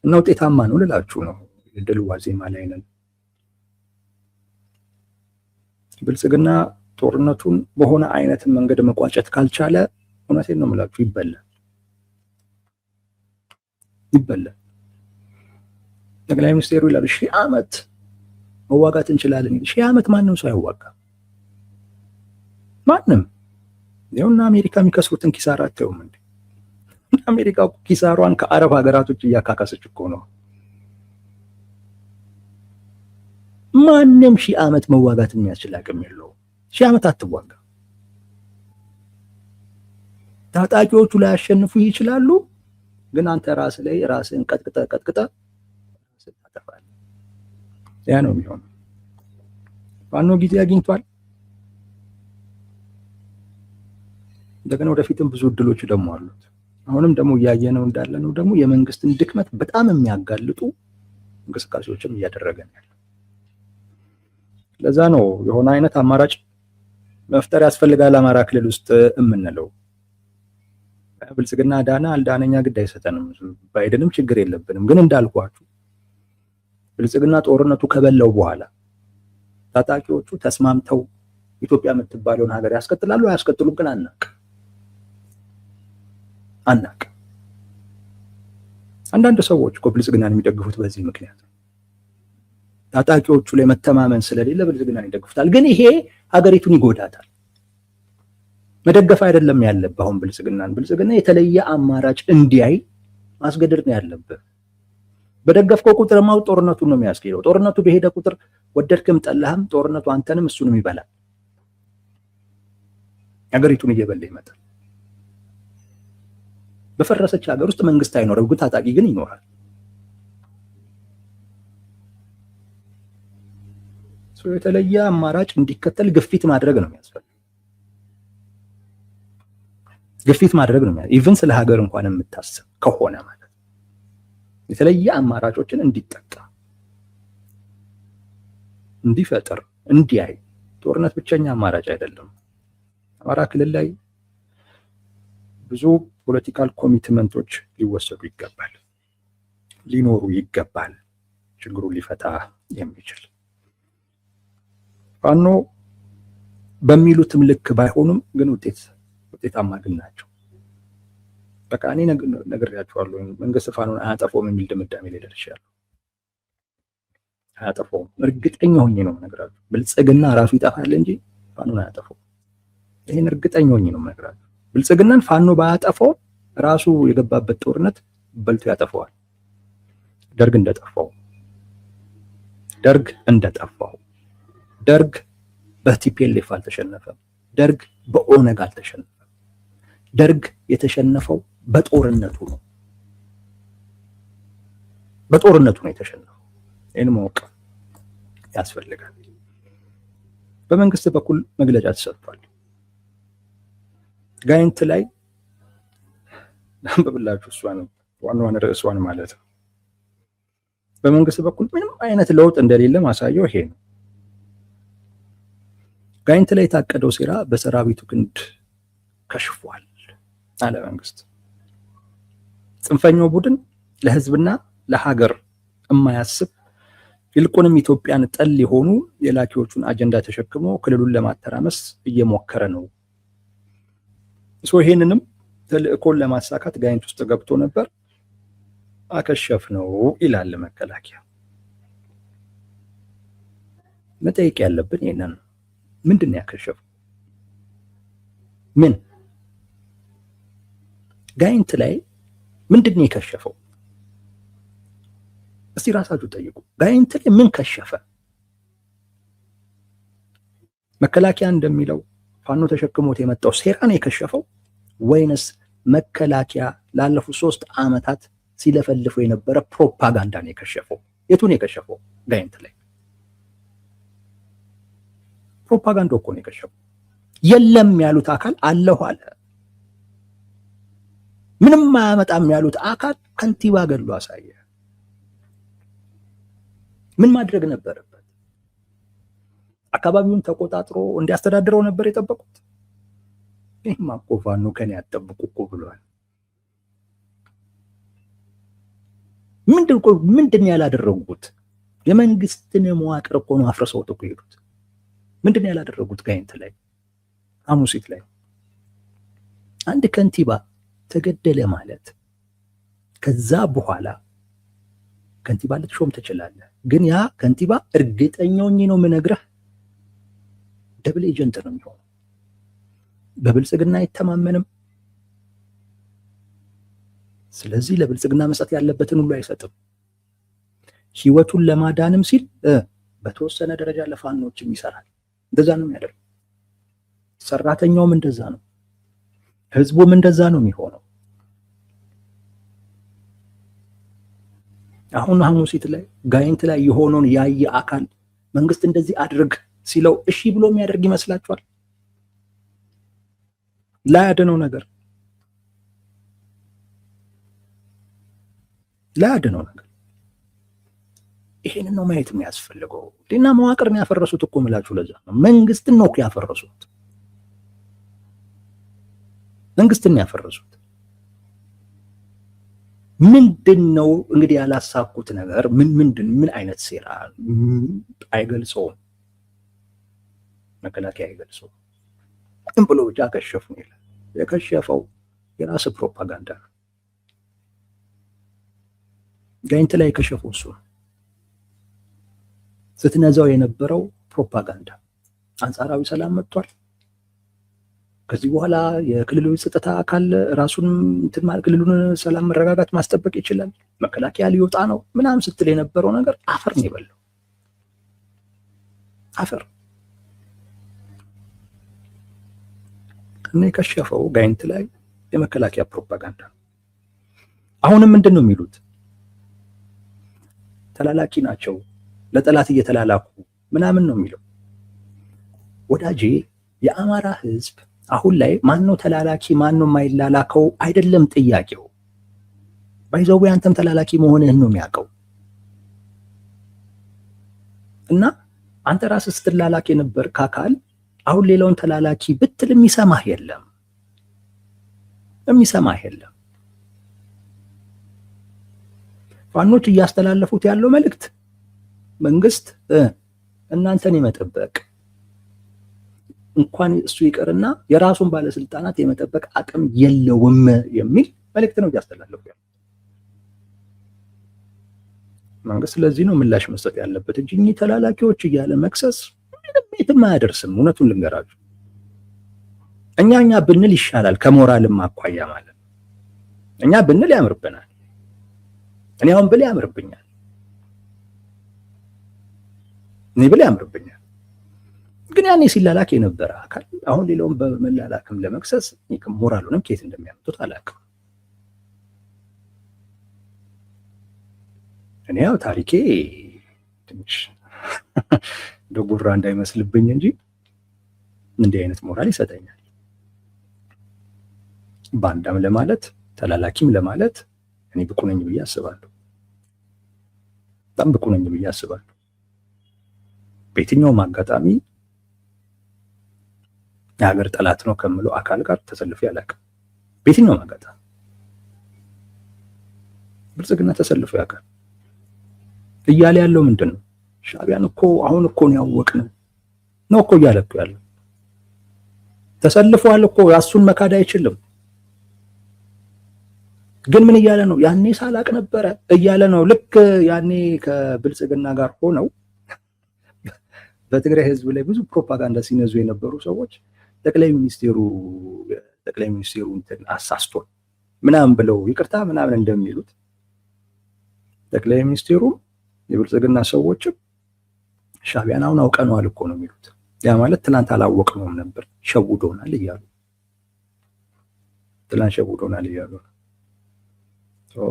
[SPEAKER 1] እና ውጤታማ ነው ልላችሁ ነው። የድል ዋዜማ ላይ ነን። ብልጽግና ጦርነቱን በሆነ አይነት መንገድ መቋጨት ካልቻለ እውነቴን ነው የምላችሁ ይበላል። ጠቅላይ ሚኒስትሩ ይላሉ 1000 ዓመት መዋጋት እንችላለን። 1000 ዓመት ማንም ሰው አይዋጋም። ማንም ይኸውና አሜሪካ የሚከስሩትን ኪሳራ አታዩም እንዴ? አሜሪካ ኪሳሯን ከአረብ ሀገራቶች እያካካሰች እኮ ነው። ማንም 1000 ዓመት መዋጋት የሚያስችል አቅም የለውም። 1000 ዓመት አትዋጋ። ታጣቂዎቹ ላይ ያሸንፉ ይችላሉ፣ ግን አንተ ራስህ ላይ ራስህን ቀጥቅጠ ታጠፋለህ። ያ ነው የሚሆነው። ፋኖ ጊዜ አግኝቷል። እንደገና ወደፊትም ብዙ እድሎች ደግሞ አሉት። አሁንም ደግሞ እያየነው እንዳለነው ደግሞ የመንግስትን ድክመት በጣም የሚያጋልጡ እንቅስቃሴዎችም እያደረገ ነው ያለው። ለዛ ነው የሆነ አይነት አማራጭ መፍጠር ያስፈልጋል አማራ ክልል ውስጥ የምንለው። ብልጽግና ዳና አልዳነኛ ግድ አይሰጠንም። ባይደንም ችግር የለብንም። ግን እንዳልኳችሁ ብልጽግና ጦርነቱ ከበላው በኋላ ታጣቂዎቹ ተስማምተው ኢትዮጵያ የምትባለውን ሀገር ያስቀጥላሉ አያስቀጥሉም ግን አናቅ። አንዳንድ ሰዎች እኮ ብልጽግናን የሚደግፉት በዚህ ምክንያት ነው። ታጣቂዎቹ ላይ መተማመን ስለሌለ ብልጽግናን ይደግፉታል። ግን ይሄ ሀገሪቱን ይጎዳታል። መደገፍ አይደለም ያለብህ። አሁን ብልጽግና የተለየ አማራጭ እንዲያይ ማስገደድ ነው ያለብህ። በደገፍከው ቁጥር ማው ጦርነቱን ነው የሚያስኬደው። ጦርነቱ በሄደ ቁጥር ወደድክም ጠላህም ጦርነቱ አንተንም እሱንም ይበላል። ሀገሪቱን እየበላ ይመጣል። በፈረሰች ሀገር ውስጥ መንግስት አይኖርም፣ ግን ታጣቂ ግን ይኖራል። የተለየ አማራጭ እንዲከተል ግፊት ማድረግ ነው የሚያስፈልገው። ግፊት ማድረግ ነው። ኢቭን ስለ ሀገር እንኳን የምታስብ ከሆነ ማለት የተለየ አማራጮችን እንዲጠቀም እንዲፈጥር እንዲያይ። ጦርነት ብቸኛ አማራጭ አይደለም። አማራ ክልል ላይ ብዙ ፖለቲካል ኮሚትመንቶች ሊወሰዱ ይገባል፣ ሊኖሩ ይገባል። ችግሩን ሊፈታ የሚችል ፋኖ በሚሉትም ልክ ባይሆኑም ግን ውጤታማ ግን ናቸው። በቃ እኔ ነግሬያቸዋለሁ። መንግስት ፋኖን አያጠፋውም የሚል ድምዳሜ ላይ ደርሻለሁ። አያጠፋውም፣ እርግጠኛ ሆኜ ነው የምነግራችሁ። ብልጽግና ራሱ ይጠፋል እንጂ ፋኖን አያጠፋውም። ይሄን እርግጠኛ ሆኜ ነው የምነግራችሁ። ብልጽግናን ፋኖ ባያጠፋው ራሱ የገባበት ጦርነት በልቶ ያጠፋዋል። ደርግ እንደጠፋው ደርግ በቲፒኤልኤፍ አልተሸነፈም። ደርግ በኦነግ አልተሸነፈም። ደርግ የተሸነፈው በጦርነቱ ነው። የተሸነፈው። ይህን ማወቅ ያስፈልጋል። በመንግስት በኩል መግለጫ ተሰጥቷል። ጋይንት ላይ አንብብላችሁ ዋናዋን ርዕሷን ማለት ነው። በመንግስት በኩል ምንም አይነት ለውጥ እንደሌለ ማሳየው ይሄ ነው። ጋይንት ላይ የታቀደው ሴራ በሰራዊቱ ክንድ ከሽፏል አለ መንግስት። ጽንፈኛው ቡድን ለህዝብና ለሀገር የማያስብ ይልቁንም ኢትዮጵያን ጠል የሆኑ የላኪዎቹን አጀንዳ ተሸክሞ ክልሉን ለማተራመስ እየሞከረ ነው። ይሄንንም ተልእኮን ለማሳካት ጋይንት ውስጥ ገብቶ ነበር፣ አከሸፍ ነው ይላል መከላከያ። መጠየቅ ያለብን ይሄንን ነው። ምንድን ነው ያከሸፈው? ምን ጋይንት ላይ ምንድን ነው የከሸፈው? እስቲ ራሳችሁ ጠይቁ። ጋይንት ላይ ምን ከሸፈ? መከላከያ እንደሚለው ፋኖ ተሸክሞት የመጣው ሴራ ነው የከሸፈው ወይንስ መከላከያ ላለፉት 3 ዓመታት ሲለፈልፈው የነበረ ፕሮፓጋንዳ ነው የከሸፈው? የቱን የከሸፈው? ጋይንት ላይ ፕሮፓጋንዳው እኮ ነው የከሸፈው። የለም ያሉት አካል አለሁ አለ። ምንም አያመጣም ያሉት አካል ከንቲባ ገድሎ አሳየ። ምን ማድረግ ነበረበት? አካባቢውን ተቆጣጥሮ እንዲያስተዳድረው ነበር የጠበቁት። ይህማ እኮ ፋኖ ከኔ ያጠብቁ እኮ ብሏል። ምንድን ያላደረጉት? የመንግስትን መዋቅር እኮ ነው አፍርሰውት እኮ ሄዱት። ምንድን ያላደረጉት? ጋይንት ላይ ሐሙሲት ላይ አንድ ከንቲባ ተገደለ ማለት ከዛ በኋላ ከንቲባ ልትሾም ትችላለህ። ግን ያ ከንቲባ እርግጠኛው ነው የምነግርህ ደብል ኤጀንት ነው የሚሆነው። በብልጽግና አይተማመንም። ስለዚህ ለብልጽግና መስጠት ያለበትን ሁሉ አይሰጥም። ህይወቱን ለማዳንም ሲል በተወሰነ ደረጃ ለፋኖችም ይሰራል። እንደዛ ነው የሚያደርገው። ሰራተኛውም እንደዛ ነው፣ ህዝቡም እንደዛ ነው የሚሆነው። አሁን ሐሙሲት ላይ ጋይንት ላይ የሆነውን ያየ አካል መንግስት እንደዚህ አድርግ ሲለው እሺ ብሎ የሚያደርግ ይመስላችኋል? ላያድነው ነገር ይሄንን ነው ማየት የሚያስፈልገው። ሌላ መዋቅር ነው ያፈረሱት እኮ ምላችሁ። ለዛ ነው መንግስትን ነው ያፈረሱት። ምንድነው እንግዲህ ያላሳኩት ነገር? ምን አይነት ሴራ? አይገልጸውም። መከላከያ አይገልጸውም። ዝም ብሎ ብቻ ከሸፉ ይላል። የከሸፈው የራስ ፕሮፓጋንዳ ነው። ጋይንት ላይ የከሸፈው እሱ ነው። ስትነዛው የነበረው ፕሮፓጋንዳ አንጻራዊ ሰላም መጥቷል። ከዚህ በኋላ የክልሉ ጸጥታ አካል ራሱን ክልሉን ሰላም መረጋጋት ማስጠበቅ ይችላል፣ መከላከያ ሊወጣ ነው ምናምን ስትል የነበረው ነገር አፈር ነው የበላው። አፈር እና የከሸፈው ጋይንት ላይ የመከላከያ ፕሮፓጋንዳ። አሁንም ምንድን ነው የሚሉት? ተላላኪ ናቸው፣ ለጠላት እየተላላኩ ምናምን ነው የሚለው። ወዳጄ የአማራ ህዝብ አሁን ላይ ማነው ተላላኪ ማነው የማይላላከው አይደለም ጥያቄው። ባይዘው አንተም ተላላኪ መሆንህን ነው የሚያውቀው። እና አንተ ራስህ ስትላላክ የነበርክ አካል አሁን ሌላውን ተላላኪ ብትል የሚሰማህ የለም። ፋኖች እያስተላለፉት ያለው መልእክት መንግስት እናንተን የመጠበቅ እንኳን እሱ ይቀርና የራሱን ባለስልጣናት የመጠበቅ አቅም የለውም የሚል መልእክት ነው እያስተላለፉ ያለው። መንግስት ስለዚህ ነው ምላሽ መስጠት ያለበት እንጂ እኚህ ተላላኪዎች እያለ መክሰስ ምንም አያደርስም። እውነቱን ልንገራችሁ፣ እኛ ብንል ይሻላል ከሞራልም አኳያ ማለት ነው። እኛ ብንል ያምርብናል። እኔ አሁን ብል ያምርብኛል። ግን ያኔ ሲላላክ የነበረ አካል አሁን ሌላውን በመላላክም ለመክሰስ ሞራሉንም ከየት እንደሚያመጡት አላውቅም። እኔ ያው ታሪኬ ትንሽ ደጉራ እንዳይመስልብኝ እንጂ እንዲህ አይነት ሞራል ይሰጠኛል። ባንዳም ለማለት ተላላኪም ለማለት እኔ ብቁ ነኝ ብዬ አስባለሁ። በጣም ብቁ ነኝ ብዬ አስባለሁ። በየትኛውም አጋጣሚ የሀገር ጠላት ነው ከምለው አካል ጋር ተሰልፌ አላውቅም። በየትኛውም አጋጣሚ ብልጽግና ተሰልፎ ያውቃል። እያለ ያለው ምንድን ነው? ሻዕቢያን እኮ አሁን እኮ ነው ያወቅነው ነው እኮ እያለ እኮ ያለው። ተሰልፏል እኮ እሱን መካድ አይችልም። ግን ምን እያለ ነው? ያኔ ሳላቅ ነበረ እያለ ነው። ልክ ያኔ ከብልጽግና ጋር ሆነው በትግራይ ህዝብ ላይ ብዙ ፕሮፓጋንዳ ሲነዙ የነበሩ ሰዎች ጠቅላይ ሚኒስቴሩ እንትን አሳስቶን ምናምን ብለው ይቅርታ ምናምን እንደሚሉት ጠቅላይ ሚኒስቴሩ የብልጽግና ሰዎችም ሻዕቢያን አሁን አውቀነዋል እኮ ነው የሚሉት። ያ ማለት ትናንት አላወቅነውም ነበር ሸውዶናል እያሉ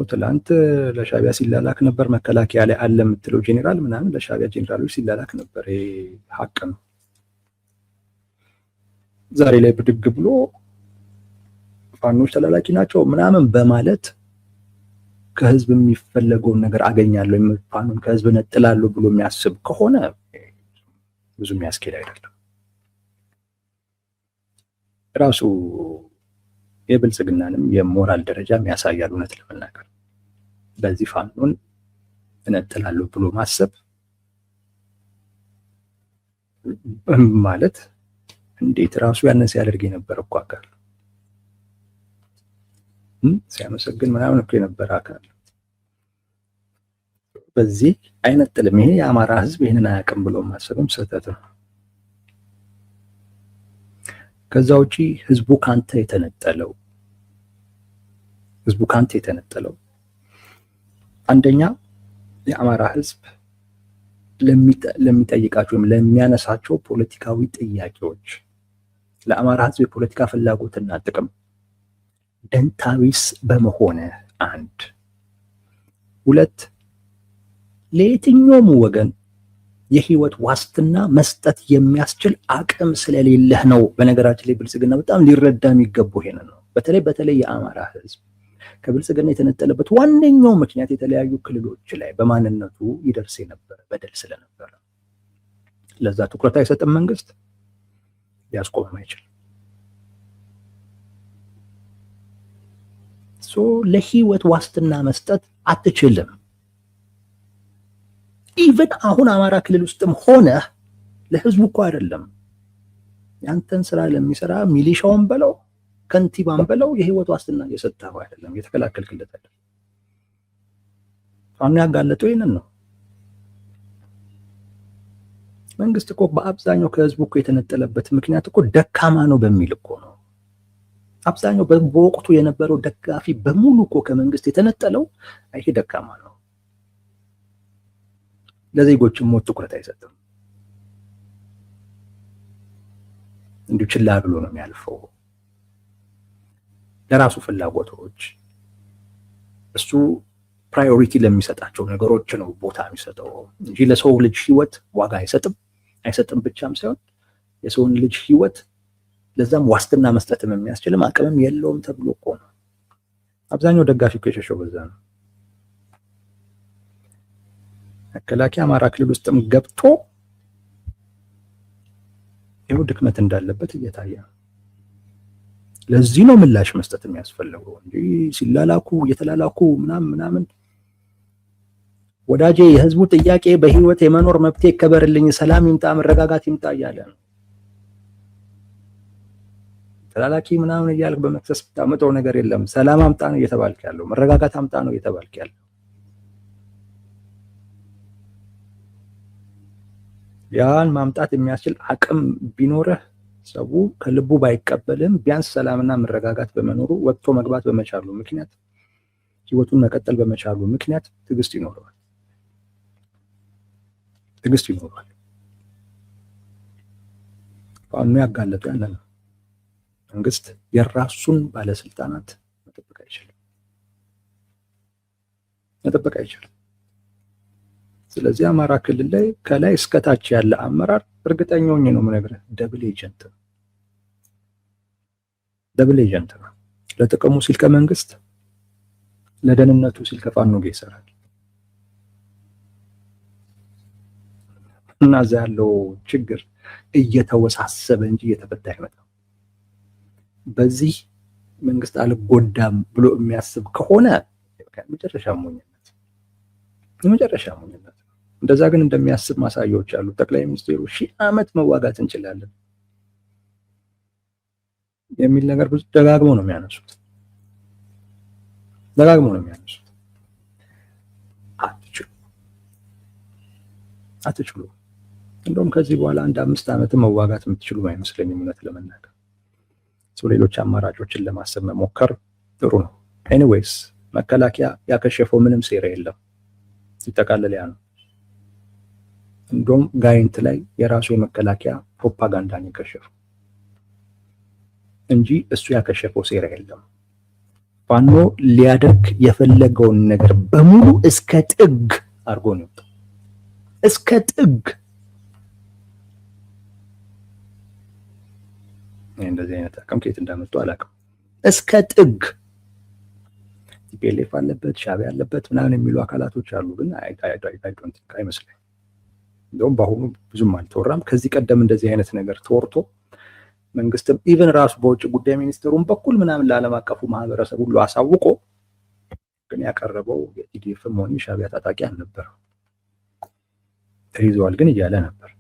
[SPEAKER 1] ትላንት ለሻዕቢያ ሲላላክ ነበር። መከላከያ ላይ አለ የምትለው ጄኔራል ምናምን ለሻዕቢያ ጄኔራሎች ሲላላክ ነበር። ይሄ ሀቅ ነው። ዛሬ ላይ ብድግ ብሎ ፋኖች ተላላኪ ናቸው ምናምን በማለት ከህዝብ የሚፈለገውን ነገር አገኛለሁ ፋኖን ከህዝብ ነጥላለሁ ብሎ የሚያስብ ከሆነ ብዙ የሚያስኬድ አይደለም። ራሱ የብልጽግናንም የሞራል ደረጃ የሚያሳያል። እውነት ለመናገር በዚህ ፋኖን እነጥላለሁ ብሎ ማሰብ ማለት እንዴት ራሱ ያንን ሲያደርግ የነበረ እኮ አካል ሲያመሰግን ምናምን እኮ የነበረ አካል በዚህ አይነጥልም። ይሄ የአማራ ህዝብ ይህንን አያውቅም ብሎ ማሰብም ስህተት ነው። ከዛ ውጪ ህዝቡ ካንተ የተነጠለው አንደኛ የአማራ ህዝብ ለሚጠይቃቸው ወይም ለሚያነሳቸው ፖለቲካዊ ጥያቄዎች ለአማራ ህዝብ የፖለቲካ ፍላጎትና ጥቅም ደንታቢስ በመሆነ አንድ፣ ሁለት ለየትኛውም ወገን የህይወት ዋስትና መስጠት የሚያስችል አቅም ስለሌለህ ነው። በነገራችን ላይ ብልጽግና በጣም ሊረዳ የሚገባው ይሄንን ነው። በተለይ የአማራ ህዝብ ከብልጽግና የተነጠለበት ዋነኛው ምክንያት የተለያዩ ክልሎች ላይ በማንነቱ ይደርስ የነበረ በደል ስለነበረ ለዛ ትኩረት አይሰጥም። መንግስት ሊያስቆም አይችልም። ለህይወት ዋስትና መስጠት አትችልም። ኢቨን አሁን አማራ ክልል ውስጥም ሆነ ለህዝቡ እኮ አይደለም ያንተን ስራ ለሚሰራ ሚሊሻውን በለው ከንቲባን በለው የህይወት ዋስትና እየሰጠኸው አይደለም፣ እየተከላከልክለት አይደለም። ፋኖ ያጋለጠው ይሄንን ነው። መንግስት እኮ በአብዛኛው ከህዝቡ እኮ የተነጠለበት ምክንያት እኮ ደካማ ነው በሚል እኮ ነው። አብዛኛው በወቅቱ የነበረው ደጋፊ በሙሉ እኮ ከመንግስት የተነጠለው ይሄ ደካማ ነው፣ ለዜጎችም ሞት ትኩረት አይሰጥም፣ እንዲሁ ችላ ብሎ ነው የሚያልፈው። ለራሱ ፍላጎቶች እሱ ፕራዮሪቲ ለሚሰጣቸው ነገሮች ነው ቦታ የሚሰጠው እንጂ ለሰው ልጅ ህይወት ዋጋ አይሰጥም ብቻም ሳይሆን የሰውን ልጅ ህይወት ለዛም ዋስትና መስጠትም የሚያስችልም አቅምም የለውም ተብሎ እኮ ነው። አብዛኛው ደጋፊ እኮ የሸሸው በዛ ነው። መከላከያ አማራ ክልል ውስጥም ገብቶ ይኸው ድክመት እንዳለበት እየታየ ነው። ለዚህ ነው ምላሽ መስጠት የሚያስፈልገው እንጂ ሲላላኩ እየተላላኩ ምናምን ወዳጄ የህዝቡ ጥያቄ በህይወት የመኖር መብቴ ይከበርልኝ፣ ሰላም ይምጣ፣ መረጋጋት ይምጣ እያለ ነው። ተላላኪ ምናምን እያልክ በመክሰስ ብታመጣው ነገር የለም። ሰላም አምጣ ነው እየተባልክ ያለው፣ መረጋጋት አምጣ ነው እየተባልክ ያለው። ያን ማምጣት የሚያስችል አቅም ቢኖርህ ሰው ከልቡ ባይቀበልም ቢያንስ ሰላምና መረጋጋት በመኖሩ ወጥቶ መግባት በመቻሉ ምክንያት ህይወቱን መቀጠል በመቻሉ ምክንያት ትዕግስት ይኖረዋል። ፋኖ ያጋለጡ ያንን ነው። መንግስት የራሱን ባለስልጣናት መጠበቅ አይችልም። ስለዚህ አማራ ክልል ላይ ከላይ እስከታች ያለ አመራር እርግጠኛ ሆኜ ነው የምነግርህ ደብል ኤጀንት ነው። ለጥቅሙ ሲል ከመንግስት፣ ለደህንነቱ ሲል ከፋኖ ጋር ይሰራል። እና እዛ ያለው ችግር እየተወሳሰበ እንጂ እየተፈታ አይመጣም። በዚህ መንግስት አልጎዳም ብሎ የሚያስብ ከሆነ የመጨረሻ ሞኝነት። እንደዛ ግን እንደሚያስብ ማሳያዎች አሉ። ጠቅላይ ሚኒስትሩ 1000 ዓመት መዋጋት እንችላለን የሚል ነገር ብዙ ደጋግመው ነው የሚያነሱት። አትችሉ። እንደውም ከዚህ በኋላ አንድ 5 ዓመት መዋጋት የምትችሉ አይመስለኝም እውነት ለመናገር። ሌሎች አማራጮችን ለማሰብ መሞከር ጥሩ ነው። ኤኒዌይስ መከላከያ ያከሸፈው ምንም ሴራ የለም። ሲጠቃለል ያ ነው። እንደውም ጋይንት ላይ የራሱ የመከላከያ ፕሮፓጋንዳን የከሸፈው እንጂ እሱ ያከሸፈው ሴራ የለም። ፋኖ ሊያደርግ የፈለገውን ነገር በሙሉ እስከ ጥግ አድርጎ ነው የወጣው። እስከ ጥግ። እንደዚህ አይነት አቅም ከየት እንዳመጡ አላውቅም። እስከ ጥግ ቲፒኤልኤፍ አለበት፣ ሻዕቢያ አለበት ምናምን የሚሉ አካላቶች አሉ። ግን አይመስለኝም። እንደውም በአሁኑ ብዙም አልተወራም። ከዚህ ቀደም እንደዚህ አይነት ነገር ተወርቶ መንግስትም ኢቨን ራሱ በውጭ ጉዳይ ሚኒስትሩን በኩል ምናምን ለዓለም አቀፉ ማህበረሰብ ሁሉ አሳውቆ ግን ያቀረበው የቲዲኤፍም ሆነ ሻዕቢያ ታጣቂ አልነበረም። ተይዘዋል ግን እያለ ነበር።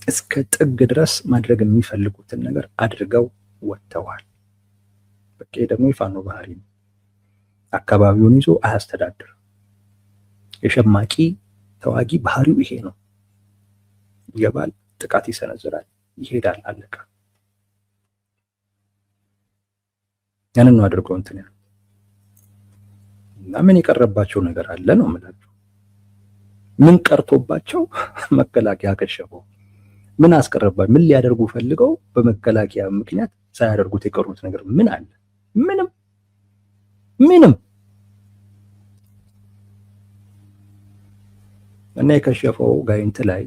[SPEAKER 1] እስከ ጥግ ድረስ ማድረግ የሚፈልጉትን ነገር አድርገው ወጥተዋል። በቃ ደግሞ የፋኖ ባህሪ ነው። አካባቢውን ይዞ አያስተዳድርም። የሸማቂ ተዋጊ ባህሪው ይሄ ነው። ይገባል፣ ጥቃት ይሰነዝራል፣ ይሄዳል፣ አለቀ። ያንን ነው አድርገው እንትን ያለው እና ምን የቀረባቸው ነገር አለ ነው የምላቸው። ምን ቀርቶባቸው መከላከያ ከሸፈው? ምን አስቀረባ? ምን ሊያደርጉ ፈልገው በመከላከያ ምክንያት ሳያደርጉት የቀሩት ነገር ምን አለ? ምንም። እና የከሸፈው ጋይንት ላይ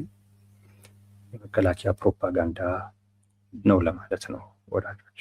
[SPEAKER 1] የመከላከያ ፕሮፓጋንዳ ነው ለማለት ነው ወዳጆች።